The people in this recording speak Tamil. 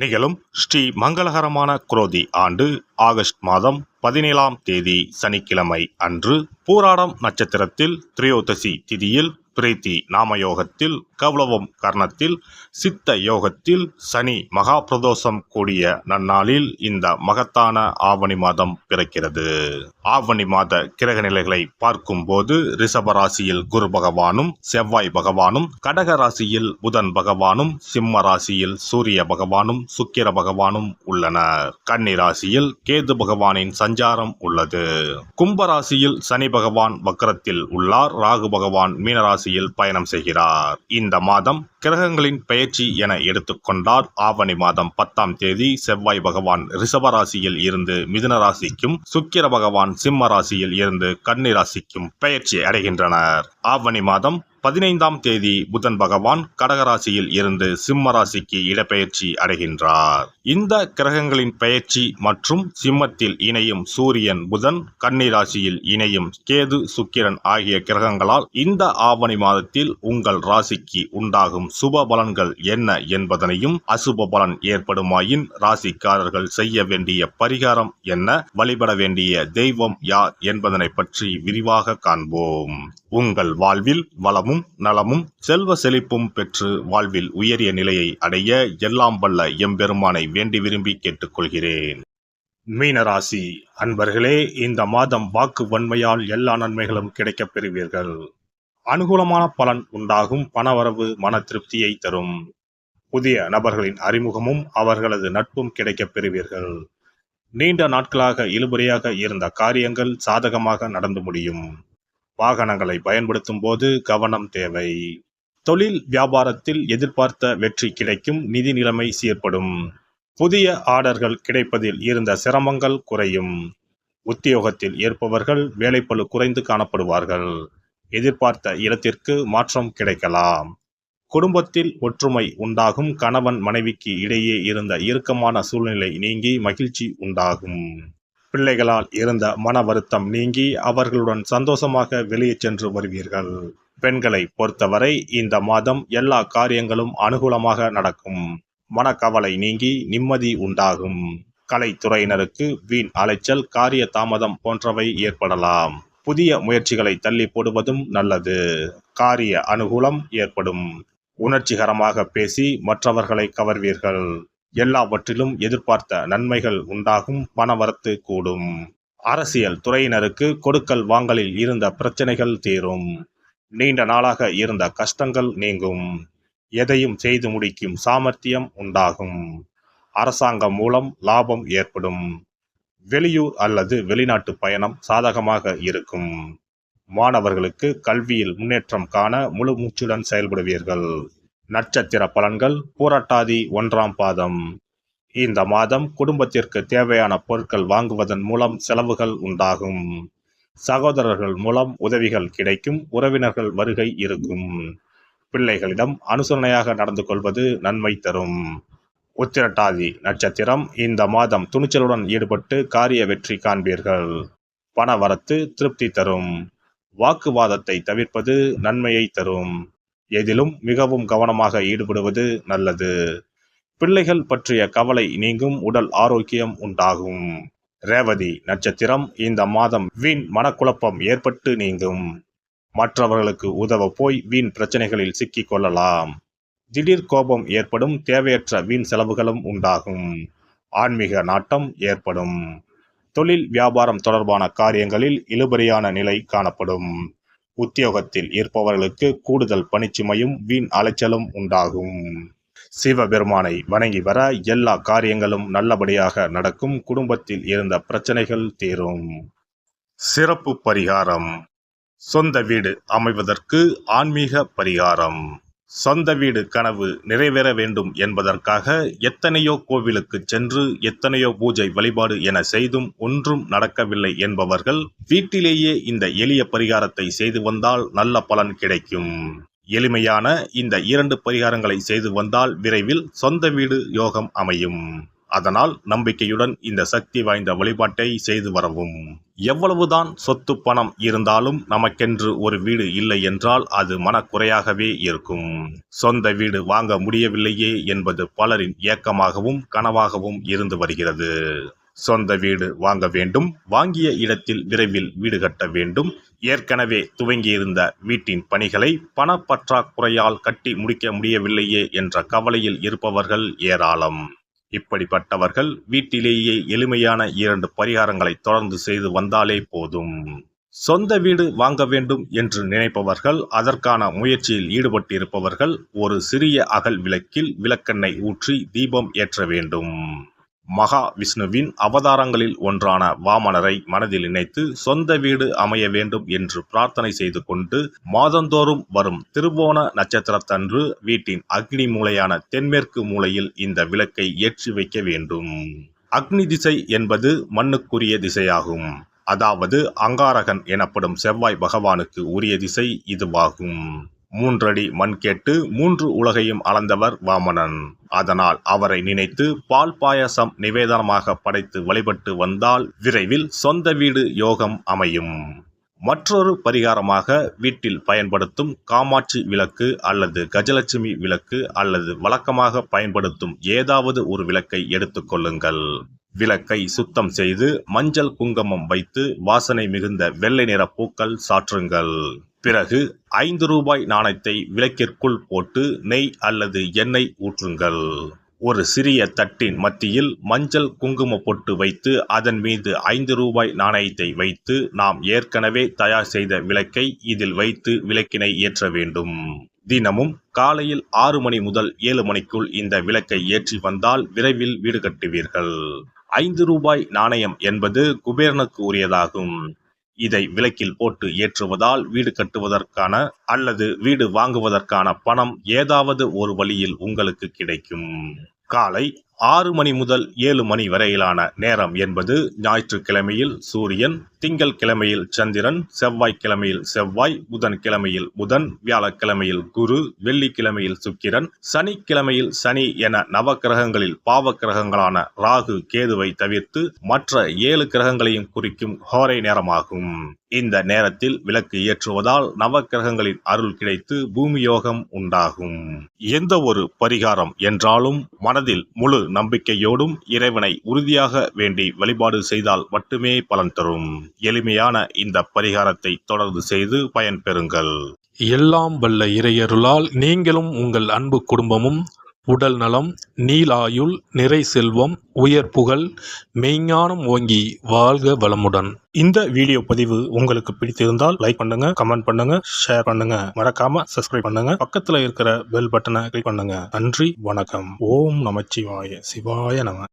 நிகழும் ஸ்ரீ மங்களகரமான குரோதி ஆண்டு ஆகஸ்ட் மாதம் 17ஆம் தேதி சனிக்கிழமை அன்று பூராடம் நட்சத்திரத்தில் திரையோதசி திதியில் பிரீத்தி நாமயோகத்தில் கௌளவம் கர்ணத்தில் சித்த யோகத்தில் சனி மகா பிரதோஷம் கூடிய நன்னாளில் இந்த மகத்தான ஆவணி மாதம் பிறக்கிறது. ஆவணி மாத கிரக நிலைகளை பார்க்கும்போது ரிஷப ராசியில் குரு பகவானும் செவ்வாய் பகவானும், கடக ராசியில் புதன் பகவானும், சிம்ம ராசியில் சூரிய பகவானும் சுக்கிர பகவானும் உள்ளனர். கன்னி ராசியில் கேது பகவானின் சஞ்சாரம் உள்ளது. கும்பராசியில் சனி பகவான் வக்ரத்தில் உள்ளார். ராகு பகவான் மீனராசியில் பயணம் செய்கிறார். இந்த மாதம் கிரகங்களின் பெயர்ச்சி என எடுத்துக்கொண்டால் ஆவணி மாதம் 10ஆம் தேதி செவ்வாய் பகவான் ரிஷப ராசியில் இருந்து மிதுன ராசிக்கும், சுக்கிர பகவான் சிம்ம ராசியில் இருந்து கன்னி ராசிக்கும் பெயர்ச்சி அடைகின்றனர். ஆவணி மாதம் 15ஆம் தேதி புதன் பகவான் கடகராசியில் இருந்து சிம்ம ராசிக்கு இடப்பெயர்ச்சி அடைகின்றார். இந்த கிரகங்களின் பெயர்ச்சி மற்றும் சிம்மத்தில் இணையும் சூரியன் புதன், கன்னி ராசியில் இணையும் கேது சுக்கிரன் ஆகிய கிரகங்களால் இந்த ஆவணி மாதத்தில் உங்கள் ராசிக்கு உண்டாகும் சுப பலன்கள் என்ன என்பதனையும், அசுப பலன் ஏற்படுமாயின் ராசிக்காரர்கள் செய்ய வேண்டிய பரிகாரம் என்ன, வழிபட வேண்டிய தெய்வம் யார் என்பதனை பற்றி விரிவாக காண்போம். உங்கள் வாழ்வில் வளமும் நலமும் செல்வ செழிப்பும் பெற்று வாழ்வில் உயரிய நிலையை அடைய எல்லாம் வல்ல எம்பெருமானை வேண்டி விரும்பி கேட்டுக்கொள்கிறேன். மீனராசி அன்பர்களே, இந்த மாதம் வாக்கு வன்மையால் எல்லா நன்மைகளும் கிடைக்கப் பெறுவீர்கள். அனுகூலமான பலன் உண்டாகும். பணவரவு மன திருப்தியை தரும். புதிய நபர்களின் அறிமுகமும் அவர்களது நட்பும் கிடைக்கப் பெறுவீர்கள். நீண்ட நாட்களாக இழுபறியாக இருந்த காரியங்கள் சாதகமாக நடந்து முடியும். வாகனங்களை பயன்படுத்தும் போது கவனம் தேவை. தொழில் வியாபாரத்தில் எதிர்பார்த்த வெற்றி கிடைக்கும். நிதி நிலைமை சீர்படும். புதிய ஆர்டர்கள் கிடைப்பதில் இருந்த சிரமங்கள் குறையும். உத்தியோகத்தில் இருப்பவர்கள் வேலைப்பளு குறைந்து காணப்படுவார்கள். எதிர்பார்த்த இடத்திற்கு மாற்றம் கிடைக்கலாம். குடும்பத்தில் ஒற்றுமை உண்டாகும். கணவன் மனைவிக்கு இடையே இருந்த இறுக்கமான சூழ்நிலை நீங்கி மகிழ்ச்சி உண்டாகும். பிள்ளைகளால் இருந்த மன வருத்தம் நீங்கி அவர்களுடன் சந்தோஷமாக வெளியே சென்று வருவீர்கள். பெண்களை பொறுத்தவரை இந்த மாதம் எல்லா காரியங்களும் அனுகூலமாக நடக்கும். மனக்கவலை நீங்கி நிம்மதி உண்டாகும். கலைத்துறையினருக்கு வீண் அலைச்சல், காரிய தாமதம் போன்றவை ஏற்படலாம். புதிய முயற்சிகளை தள்ளி போடுவதும் நல்லது. காரிய அனுகூலம் ஏற்படும். உணர்ச்சிகரமாக பேசி மற்றவர்களை கவர்வீர்கள். எல்லாவற்றிலும் எதிர்பார்த்த நன்மைகள் உண்டாகும். பணவரத்து கூடும். அரசியல் துறையினருக்கு கொடுக்கல் வாங்கலில் இருந்த பிரச்சனைகள் தீரும். நீண்ட நாளாக இருந்த கஷ்டங்கள் நீங்கும். எதையும் செய்து முடிக்கும் சாமர்த்தியம் உண்டாகும். அரசாங்கம் மூலம் லாபம் ஏற்படும். வெளியூர் அல்லது வெளிநாட்டு பயணம் சாதகமாக இருக்கும். மாணவர்களுக்கு கல்வியில் முன்னேற்றம் காண முழு மூச்சுடன் செயல்படுவீர்கள். நட்சத்திர பலன்கள் பூரட்டாதி 1ஆம் பாதம். இந்த மாதம் குடும்பத்திற்கு தேவையான பொருட்கள் வாங்குவதன் மூலம் செலவுகள் உண்டாகும். சகோதரர்கள் மூலம் உதவிகள் கிடைக்கும். உறவினர்கள் வருகை இருக்கும். பிள்ளைகளிடம் அனுசரணையாக நடந்து கொள்வது நன்மை தரும். உத்திரட்டாதி நட்சத்திரம். இந்த மாதம் துணிச்சலுடன் ஈடுபட்டு காரிய வெற்றி காண்பீர்கள். பண வரத்து திருப்தி தரும். வாக்குவாதத்தை தவிர்ப்பது நன்மையை தரும். எதிலும் மிகவும் கவனமாக ஈடுபடுவது நல்லது. பிள்ளைகள் பற்றிய கவலை நீங்கும். உடல் ஆரோக்கியம் உண்டாகும். ரேவதி நட்சத்திரம். இந்த மாதம் வீண் மனக்குழப்பம் ஏற்பட்டு நீங்கும். மற்றவர்களுக்கு உதவ போய் வீண் பிரச்சனைகளில் சிக்கிக் கொள்ளலாம். திடீர் கோபம் ஏற்படும். தேவையற்ற வீண் செலவுகளும் உண்டாகும். ஆன்மீக நாட்டம் ஏற்படும். தொழில் வியாபாரம் தொடர்பான காரியங்களில் இழுபறியான நிலை காணப்படும். உத்தியோகத்தில் இருப்பவர்களுக்கு கூடுதல் பணிச்சுமையும் வீண் அலைச்சலும் உண்டாகும். சிவபெருமானை வணங்கி வர எல்லா காரியங்களும் நல்லபடியாக நடக்கும். குடும்பத்தில் இருந்த பிரச்சனைகள் தீரும். சிறப்பு பரிகாரம். சொந்த வீடு அமைவதற்கு ஆன்மீக பரிகாரம். சொந்த வீடு கனவு நிறைவேற வேண்டும் என்பதற்காக எத்தனையோ கோவிலுக்கு சென்று எத்தனையோ பூஜை வழிபாடு என செய்தும் ஒன்றும் நடக்கவில்லை என்பவர்கள் வீட்டிலேயே இந்த எளிய பரிகாரத்தை செய்து வந்தால் நல்ல பலன் கிடைக்கும். எளிமையான இந்த 2 பரிகாரங்களை செய்து வந்தால் விரைவில் சொந்த வீடு யோகம் அமையும். அதனால் நம்பிக்கையுடன் இந்த சக்தி வாய்ந்த வழிபாட்டை செய்து வரவும். எவ்வளவுதான் சொத்து பணம் இருந்தாலும் நமக்கென்று ஒரு வீடு இல்லை என்றால் அது மனக்குறையாகவே இருக்கும். சொந்த வீடு வாங்க முடியவில்லையே என்பது பலரின் ஏக்கமாகவும் கனவாகவும் இருந்து வருகிறது. சொந்த வீடு வாங்க வேண்டும், வாங்கிய இடத்தில் விரைவில் வீடு கட்ட வேண்டும், ஏற்கனவே துவங்கியிருந்த வீட்டின் பணிகளை பணப்பற்றாக்குறையால் கட்டி முடிக்க முடியவில்லையே என்ற கவலையில் இருப்பவர்கள் ஏராளம். இப்படிப்பட்டவர்கள் வீட்டிலேயே எளிமையான 2 பரிகாரங்களை தொடர்ந்து செய்து வந்தாலே போதும். சொந்த வீடு வாங்க வேண்டும் என்று நினைப்பவர்கள், அதற்கான முயற்சியில் ஈடுபட்டிருப்பவர்கள் ஒரு சிறிய அகல் விளக்கில் விளக்கெண்ணெய் ஊற்றி தீபம் ஏற்ற வேண்டும். மகா விஷ்ணுவின் அவதாரங்களில் ஒன்றான வாமனரை மனதில் நினைத்து சொந்த வீடு அமைய வேண்டும் என்று பிரார்த்தனை செய்து கொண்டு மாதந்தோறும் வரும் திருவோண நட்சத்திரத்தன்று வீட்டின் அக்னி மூலையான தென்மேற்கு மூலையில் இந்த விளக்கை ஏற்றி வைக்க வேண்டும். அக்னி திசை என்பது மண்ணுக்குரிய திசையாகும். அதாவது அங்காரகன் எனப்படும் செவ்வாய் பகவானுக்கு உரிய திசை இதுவாகும். 3 அடி மண் கேட்டு 3 உலகையும் அளந்தவர் வாமனன். அதனால் அவரை நினைத்து பால் பாயசம் நிவேதனமாக படைத்து வழிபட்டு வந்தால் விரைவில் சொந்த வீடு யோகம் அமையும். மற்றொரு பரிகாரமாக வீட்டில் பயன்படுத்தும் காமாட்சி விளக்கு அல்லது கஜலட்சுமி விளக்கு அல்லது வழக்கமாக பயன்படுத்தும் ஏதாவது ஒரு விளக்கை எடுத்துக்கொள்ளுங்கள். விளக்கை சுத்தம் செய்து மஞ்சள் குங்குமம் வைத்து வாசனை மிகுந்த வெள்ளை நிற பூக்கள் சாற்றுங்கள். பிறகு 5 ரூபாய் நாணயத்தை விளக்கிற்குள் போட்டு நெய் அல்லது எண்ணெய் ஊற்றுங்கள். ஒரு சிறிய தட்டின் மத்தியில் மஞ்சள் குங்கும பொட்டு வைத்து அதன் மீது 5 ரூபாய் நாணயத்தை வைத்து நாம் ஏற்கனவே தயார் செய்த விளக்கை இதில் வைத்து விளக்கினை ஏற்ற வேண்டும். தினமும் காலையில் 6 மணி முதல் 7 மணிக்குள் இந்த விளக்கை ஏற்றி வந்தால் விரைவில் வீடு கட்டுவீர்கள். 5 ரூபாய் நாணயம் என்பது குபேரனுக்கு உரியதாகும். இதை விளக்கில் போட்டு ஏற்றுவதால் வீடு கட்டுவதற்கான அல்லது வீடு வாங்குவதற்கான பணம் ஏதாவது ஒரு வழியில் உங்களுக்கு கிடைக்கும். காலை 6 மணி முதல் 7 மணி வரையிலான நேரம் என்பது ஞாயிற்றுக்கிழமையில் சூரியன், திங்கள் கிழமையில் சந்திரன், செவ்வாய்க்கிழமையில் செவ்வாய், புதன் கிழமையில் புதன், வியாழக்கிழமையில் குரு, வெள்ளிக்கிழமையில் சுக்கிரன், சனிக்கிழமையில் சனி என நவக்கிரகங்களில் பாவ கிரகங்களான ராகு கேதுவை தவிர்த்து மற்ற 7 கிரகங்களையும் குறிக்கும் ஹோரை நேரமாகும். இந்த நேரத்தில் விளக்கு ஏற்றுவதால் நவக்கிரகங்களின் அருள் கிடைத்து பூமி யோகம் உண்டாகும். எந்த ஒரு பரிகாரம் என்றாலும் மனதில் முழு நம்பிக்கையோடும் இறைவனை உறுதியாக வேண்டி வழிபாடு செய்தால் மட்டுமே பலன் தரும். எளிமையான இந்த பரிகாரத்தை தொடர்ந்து செய்து பயன் பெறுங்கள். எல்லாம் வல்ல இறையருளால் நீங்களும் உங்கள் அன்பு குடும்பமும் உடல் நலம், நீலாயுள், நிறை செல்வம், உயர் புகழ், மெய்ஞானம் ஓங்கி வாழ்க வளமுடன். இந்த வீடியோ பதிவு உங்களுக்கு பிடித்திருந்தால் லைக் பண்ணுங்க, கமெண்ட் பண்ணுங்க, ஷேர் பண்ணுங்க, மறக்காம சப்ஸ்கிரைப் பண்ணுங்க, பக்கத்துல இருக்கிற பெல் பட்டனை கிளிக் பண்ணுங்க. நன்றி, வணக்கம். ஓம் நமச்சிவாய. சிவாய நம.